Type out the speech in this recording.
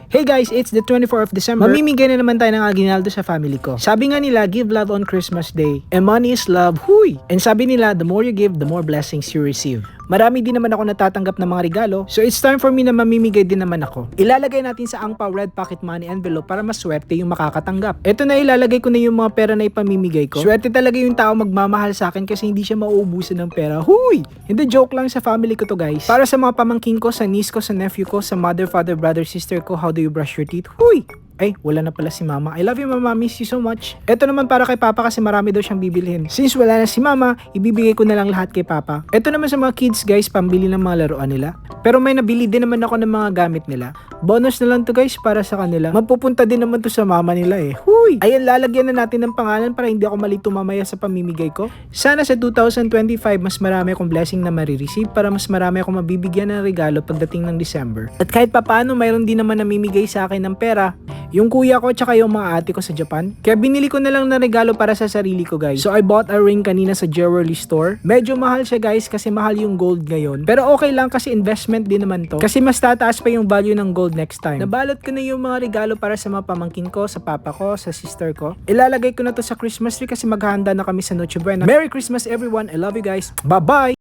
Hey guys, it's the 24th of December. Mamimigay na naman tayo ng aguinaldo sa family ko. Sabi nga nila, give love on Christmas Day. And money is love, huy! And sabi nila, the more you give, the more blessings you receive. Marami din naman ako natatanggap ng mga regalo, so it's time for me na mamimigay din naman ako. Ilalagay natin sa angpaw red pocket money envelope para maswerte yung makakatanggap. Ito na, ilalagay ko na yung mga pera na ipamimigay ko. Swerte talaga yung tao magmamahal sa akin kasi hindi siya mauubusan ng pera. Huy! Hindi, joke lang, sa family ko to guys. Para sa mga pamangkin ko, sa niece ko, sa nephew ko, sa mother, father, brother, sister ko, how do you brush your teeth? Huy! Ay, wala na pala si mama. I love you mama, miss you so much. Ito naman para kay papa kasi marami daw siyang bibilhin. Since wala na si mama, ibibigay ko na lang lahat kay papa. Ito naman sa mga kids guys, pambili ng mga laruan nila. Pero may nabili din naman ako ng mga gamit nila. Bonus na lang to guys para sa kanila. Mapupunta din naman to sa mama nila eh. Huy! Ayan, lalagyan na natin ng pangalan para hindi ako malito mamaya sa pamimigay ko. Sana sa 2025 mas marami akong blessing na marireceive para mas marami akong mabibigyan ng regalo pagdating ng December. At kahit papaano mayroon din naman namimigay sa akin ng pera. Yung kuya ko tsaka yung mga ate ko sa Japan. Kaya binili ko na lang na regalo para sa sarili ko guys. So I bought a ring kanina sa jewelry store. Medyo mahal siya guys kasi mahal yung gold ngayon. Pero okay lang kasi investment din naman to. Kasi mas tataas pa yung value ng gold next time. Nabalot ko na yung mga regalo para sa mga pamangkin ko, sa papa ko, sa sister ko. Ilalagay ko na to sa Christmas tree kasi maghahanda na kami sa Noche Buena. Merry Christmas everyone. I love you guys. Bye bye!